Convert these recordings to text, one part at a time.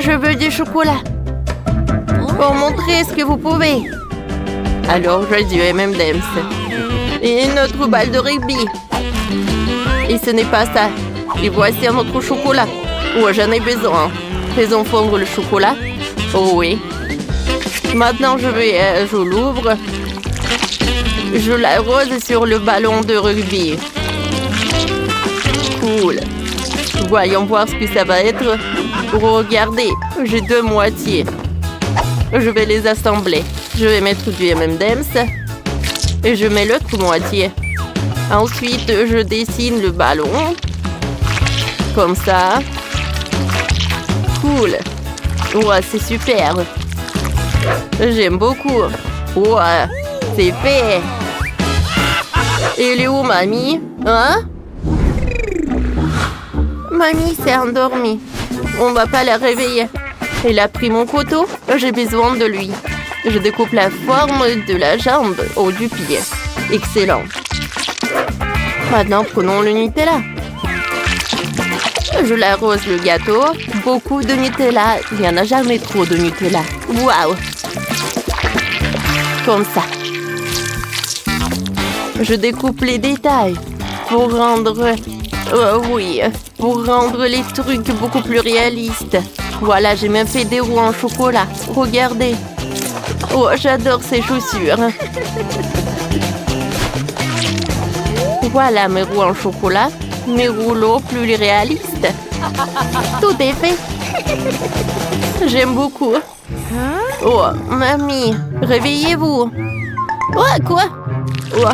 Je veux du chocolat. Pour montrer ce que vous pouvez. Alors, je dis M&M's. Et une autre balle de rugby. Et ce n'est pas ça. Et voici un autre chocolat. Oh, j'en ai besoin. Faisons fondre le chocolat. Oh oui. Maintenant, je l'ouvre. Je l'arrose sur le ballon de rugby. Cool. Voyons voir ce que ça va être. Regardez, j'ai 2 moitiés. Je vais les assembler. Je vais mettre du M&M's. Et je mets l'autre moitié. Ensuite, je dessine le ballon. Comme ça. Cool. Ouais, c'est super. J'aime beaucoup. Ouais, c'est fait. Elle est où, mamie? Hein? Mamie s'est endormie. On va pas la réveiller. Elle a pris mon couteau. J'ai besoin de lui. Je découpe la forme de la jambe ou du pied. Excellent. Maintenant, prenons le Nutella. Je l'arrose le gâteau. Beaucoup de Nutella. Il n'y en a jamais trop de Nutella. Waouh! Comme ça. Je découpe les détails pour rendre... pour rendre les trucs beaucoup plus réalistes. Voilà, j'ai même fait des roues en chocolat. Regardez. Oh, j'adore ces chaussures. Voilà mes roues en chocolat. Mes rouleaux plus réalistes. Tout est fait. J'aime beaucoup. Oh, mamie, réveillez-vous. Oh, quoi? Oh,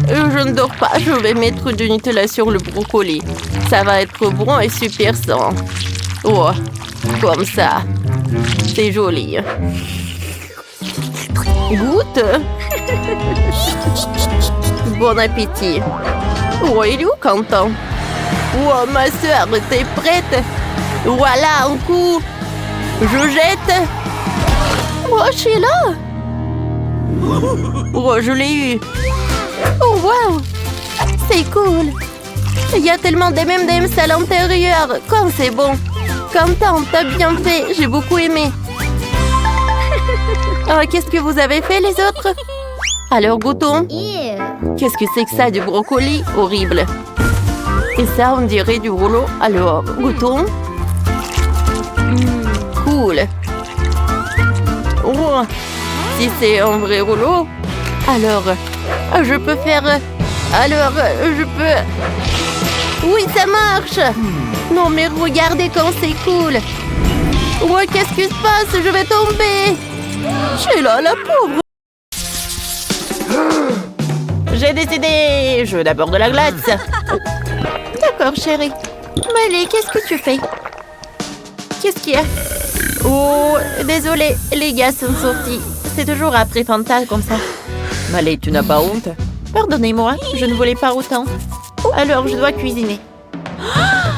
je ne dors pas. Je vais mettre du Nutella sur le brocoli. Ça va être bon et super sain. Oh, comme ça. C'est joli. Goûte. Bon appétit. Oh, il est où, Quentin? Oh, ma soeur, t'es prête? Voilà, un coup. Je jette. Oh, je suis là. Oh, je l'ai eu. Oh, wow. C'est cool. Il y a tellement d'M&M's à l'intérieur. Comme c'est bon. Quentin, t'as bien fait. J'ai beaucoup aimé. Oh, qu'est-ce que vous avez fait, les autres? Alors, goûtons. Qu'est-ce que c'est que ça, du brocoli? Horrible. Et ça, on dirait du rouleau. Alors, goûtons. Cool. Oh, si c'est un vrai rouleau, alors, je peux faire... Alors, je peux... Oui, ça marche. Non, mais regardez comme c'est cool. Ouais, qu'est-ce qui se passe? Je vais tomber. Je suis là, la pauvre. J'ai décidé. Je veux d'abord de la glace. D'accord, chérie. Malé, qu'est-ce que tu fais? Qu'est-ce qu'il y a? Oh, désolé, les gars sont sortis. C'est toujours après Fanta comme ça. Malé, tu n'as pas honte? Pardonnez-moi, je ne voulais pas autant. Alors, je dois cuisiner.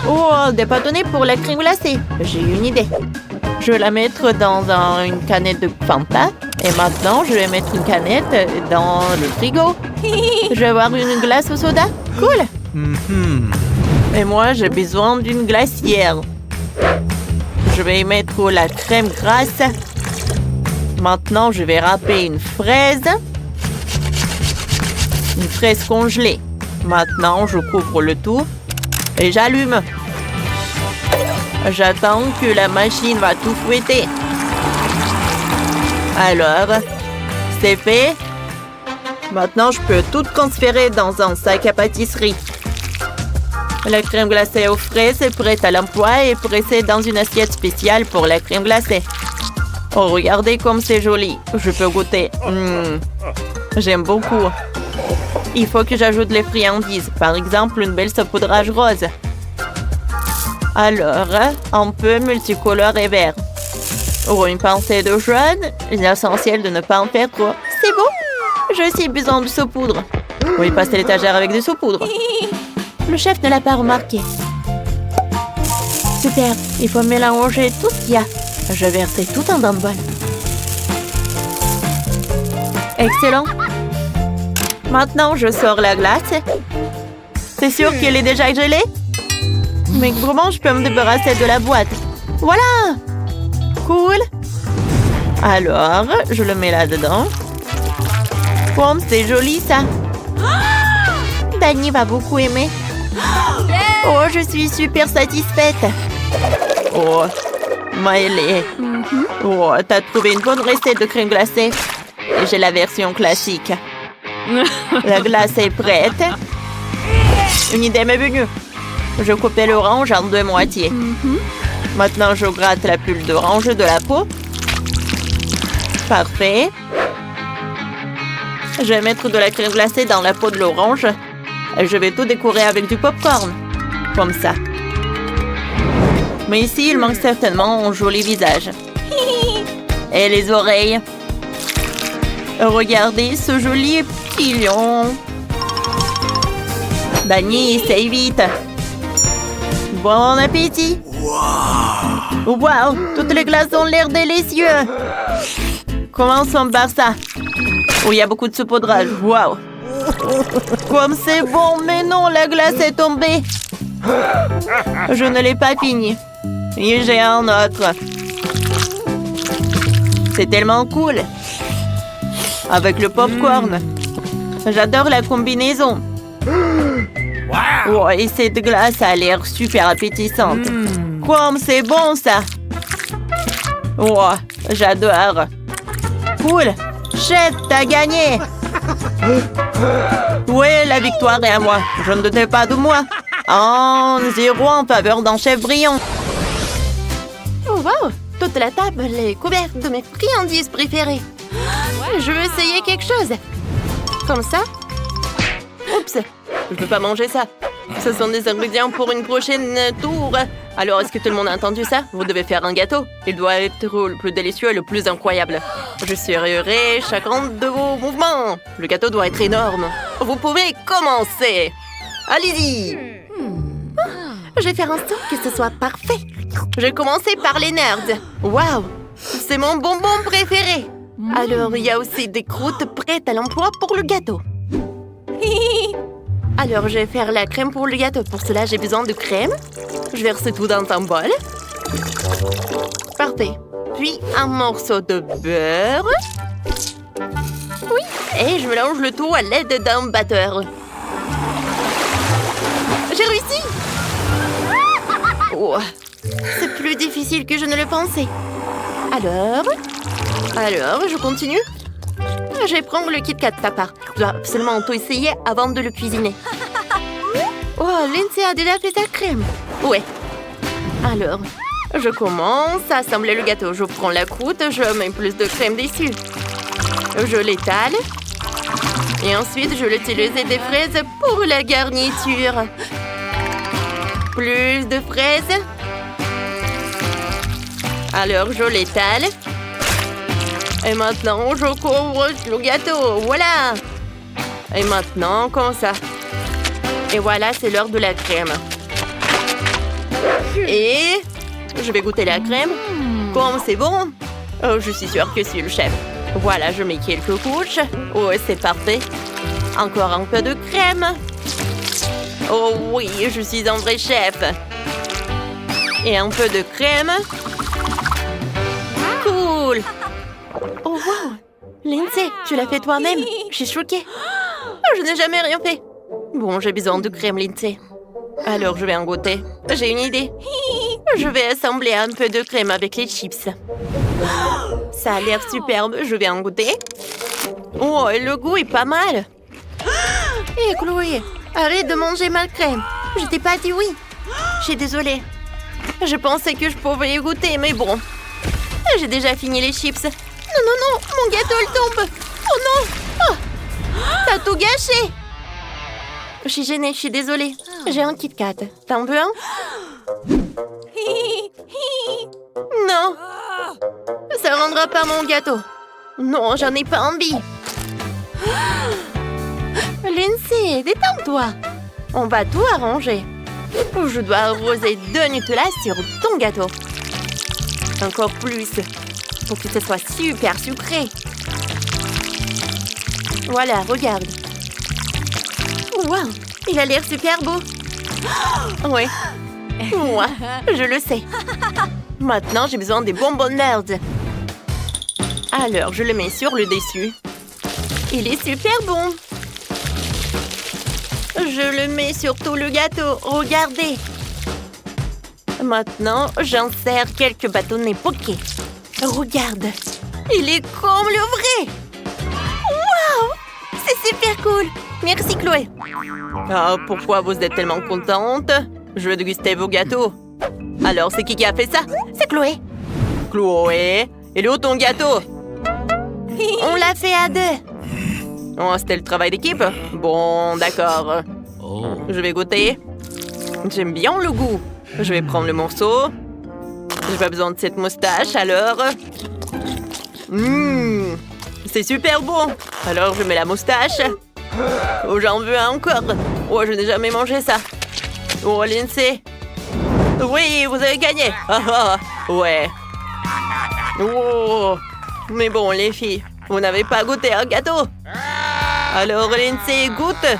Oh, des bâtonnets pour la crème glacée. J'ai une idée. Je vais la mettre dans une canette de Fanta. Et maintenant, je vais mettre une canette dans le frigo. Je vais avoir une glace au soda. Cool. Et moi, j'ai besoin d'une glacière. Je vais y mettre la crème grasse. Maintenant, je vais râper une fraise. Une fraise congelée. Maintenant, je couvre le tout et j'allume. J'attends que la machine va tout fouetter. Alors, c'est fait. Maintenant, je peux tout transférer dans un sac à pâtisserie. La crème glacée aux fraises est prête à l'emploi et pressée dans une assiette spéciale pour la crème glacée. Oh, regardez comme c'est joli. Je peux goûter. J'aime beaucoup. Il faut que j'ajoute les friandises. Par exemple, une belle saupoudrage rose. Alors, un peu multicolore et vert. Oh, une pincée de jaune. L'essentiel de ne pas en faire trop. C'est bon. J'ai aussi besoin de saupoudre. Oui, passer l'étagère avec du saupoudre. Le chef ne l'a pas remarqué. Super. Il faut mélanger tout ce qu'il y a. Je versais tout en dans le bol. Excellent. Maintenant, je sors la glace. C'est sûr qu'elle est déjà gelée? Mais comment je peux me débarrasser de la boîte? Voilà! Cool. Alors, je le mets là-dedans. Comme c'est joli, ça. Dani va beaucoup aimer. Oh, je suis super satisfaite. Oh, Maëlée. Oh, t'as trouvé une bonne recette de crème glacée. J'ai la version classique. La glace est prête. Une idée m'est venue. Je coupais l'orange en 2 moitiés. Maintenant, je gratte la pulpe d'orange de la peau. Parfait. Je vais mettre de la crème glacée dans la peau de l'orange. Et je vais tout décorer avec du popcorn. Comme ça. Mais ici, il manque certainement un joli visage. Et les oreilles. Regardez ce joli papillon. Dani, essaye vite. Bon appétit. Wow, toutes les glaces ont l'air délicieux. Commençons par ça. Oh, il y a beaucoup de saupoudrage. Wow. Comme c'est bon, mais non, la glace est tombée. Je ne l'ai pas fini. Et j'ai un autre. C'est tellement cool. Avec le popcorn. J'adore la combinaison. Oh, et cette glace a l'air super appétissante. Comme c'est bon, ça. Oh, j'adore. Cool. Chef, t'as gagné. Oui, la victoire est à moi. Je ne doutais pas de moi. 0 en faveur d'un chef brillant. Oh, wow. Toute la table est couverte de mes friandises préférées. Je veux essayer quelque chose. Comme ça. Oups, je ne peux pas manger ça. Ce sont des ingrédients pour une prochaine tour. Alors, est-ce que tout le monde a entendu ça? Vous devez faire un gâteau. Il doit être le plus délicieux et le plus incroyable. Je surveillerai chacun de vos mouvements. Le gâteau doit être énorme. Vous pouvez commencer. Allez-y. Je vais faire en sorte que ce soit parfait. Je vais commencer par les nerds. Waouh, c'est mon bonbon préféré. Alors, il y a aussi des croûtes prêtes à l'emploi pour le gâteau. Alors, je vais faire la crème pour le gâteau. Pour cela, j'ai besoin de crème. Je verse tout dans un bol. Parfait. Puis, un morceau de beurre. Oui, et je mélange le tout à l'aide d'un batteur. J'ai réussi! Oh, c'est plus difficile que je ne le pensais. Alors, je continue. Je vais prendre le Kit Kat de ta part. Je dois absolument tout essayer avant de le cuisiner. Oh, Lindsay a déjà fait sa crème. Ouais. Alors, je commence à assembler le gâteau. Je prends la croûte, je mets plus de crème dessus. Je l'étale. Et ensuite, je l'utilise des fraises pour la garniture. Plus de fraises. Alors, je l'étale. Et maintenant, je couvre le gâteau. Voilà. Et maintenant, comme ça. Et voilà, c'est l'heure de la crème. Et je vais goûter la crème. Comme c'est bon. Oh, je suis sûre que c'est le chef. Voilà, je mets quelques couches. Oh, c'est parfait. Encore un peu de crème. Oh oui, je suis un vrai chef. Et un peu de crème. Cool. Oh wow. Lindsay, tu l'as fait toi-même. Je suis choquée. Oh, je n'ai jamais rien fait. Bon, j'ai besoin de crème, Lindsay. Alors, je vais en goûter. J'ai une idée. Je vais assembler un peu de crème avec les chips. Ça a l'air superbe. Je vais en goûter. Oh, le goût est pas mal. Hé, Chloé, arrête de manger ma crème. Je t'ai pas dit oui. Je suis désolée. Je pensais que je pouvais y goûter, mais bon. J'ai déjà fini les chips. Non, non, non, mon gâteau, il tombe. Oh non. Oh. T'as tout gâché. Je suis gênée, je suis désolée. J'ai un Kit Kat. T'en veux un? Non. Ça rendra pas mon gâteau. Non, j'en ai pas envie. Lindsay, détends-toi. On va tout arranger. Je dois arroser de Nutella sur ton gâteau. Encore plus. Pour que ce soit super sucré. Voilà, regarde. Waouh, il a l'air super beau. Ouais, moi, je le sais. Maintenant, j'ai besoin des bonbons nerds. Alors, je le mets sur le dessus. Il est super bon. Je le mets sur tout le gâteau. Regardez. Maintenant, j'insère quelques bâtonnets Poké. Regarde. Il est comme le vrai. Waouh! C'est super cool. Merci, Chloé. Ah, pourquoi vous êtes tellement contente? Je veux déguster vos gâteaux. Alors, c'est qui a fait ça? C'est Chloé. Chloé, il est où ton gâteau? On l'a fait à deux. Oh, c'était le travail d'équipe? Bon, d'accord. Je vais goûter. J'aime bien le goût. Je vais prendre le morceau. J'ai pas besoin de cette moustache, alors... C'est super bon. Alors, je mets la moustache. Oh, j'en veux encore. Oh, je n'ai jamais mangé ça. Oh, Lindsay. Oui, vous avez gagné. Ah, ah, ouais. Oh. Mais bon, les filles, vous n'avez pas goûté un gâteau. Alors, Lindsay, goûte.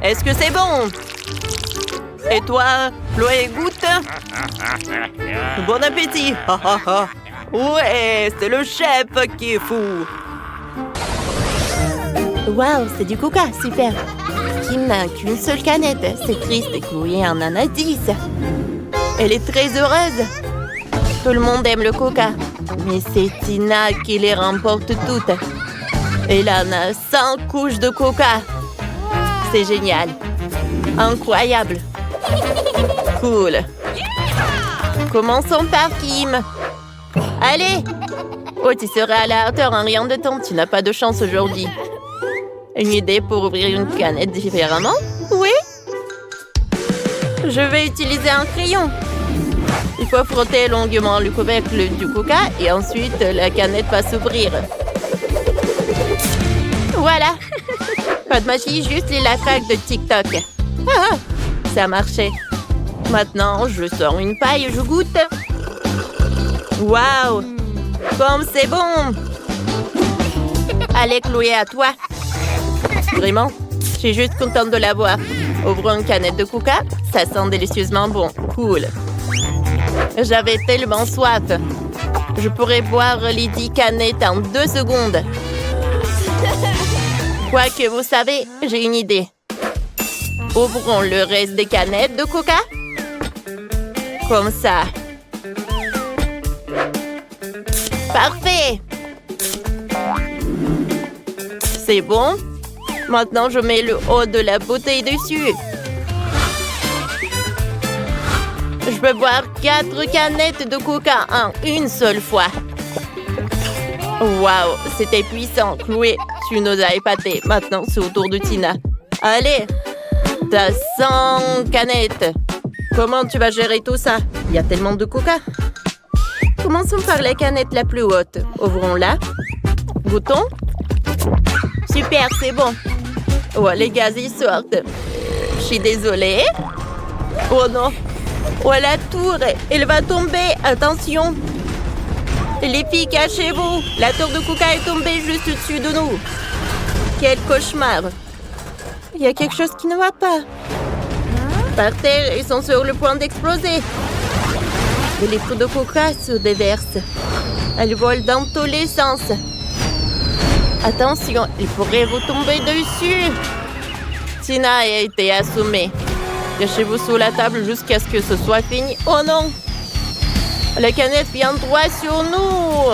Est-ce que c'est bon? Et toi, Chloé, goûte. Bon appétit. Ah, ah, ah. Ouais, c'est le chef qui est fou. Waouh, c'est du coca, super. Kim n'a qu'une seule canette. C'est triste, Chloé en a 10. Elle est très heureuse. Tout le monde aime le coca. Mais c'est Tina qui les remporte toutes. Elle en a 100 couches de coca. C'est génial. Incroyable. Cool. Commençons par Kim. Allez. Oh, tu seras à la hauteur en rien de temps. Tu n'as pas de chance aujourd'hui. Une idée pour ouvrir une canette différemment? Oui. Je vais utiliser un crayon. Il faut frotter longuement le couvercle du coca et ensuite la canette va s'ouvrir. Voilà. Pas de magie, juste les lafrages de TikTok. Ah, ça marchait. Maintenant, je sors une paille et je goûte. Waouh! Comme c'est bon! Allez, Chloé, à toi. Vraiment? Je suis juste contente de l'avoir. Ouvrons une canette de coca. Ça sent délicieusement bon. Cool. J'avais tellement soif. Je pourrais boire les 10 canettes en 2 secondes. Quoique, vous savez, j'ai une idée. Ouvrons le reste des canettes de coca. Comme ça. Parfait. C'est bon. Maintenant, je mets le haut de la bouteille dessus. Je peux boire 4 canettes de coca en une seule fois. Waouh, c'était puissant. Chloé, tu nous as épatés. Maintenant, c'est au tour de Tina. Allez, t'as 100 canettes. Comment tu vas gérer tout ça? Il y a tellement de coca. Commençons par la canette la plus haute. Ouvrons-la. Goûtons. Super, c'est bon. Oh, les gaz, ils sortent. Je suis désolée. Oh non. Oh, la tour, elle va tomber. Attention. Les filles, cachez-vous. La tour de coca est tombée juste au-dessus de nous. Quel cauchemar. Il y a quelque chose qui ne va pas. Par terre, ils sont sur le point d'exploser. Les litres de coca se déversent. Elles volent dans tous les sens. Attention, il pourrait vous tomber dessus. Tina a été assommée. Cachez-vous sous la table jusqu'à ce que ce soit fini. Oh non! La canette vient droit sur nous.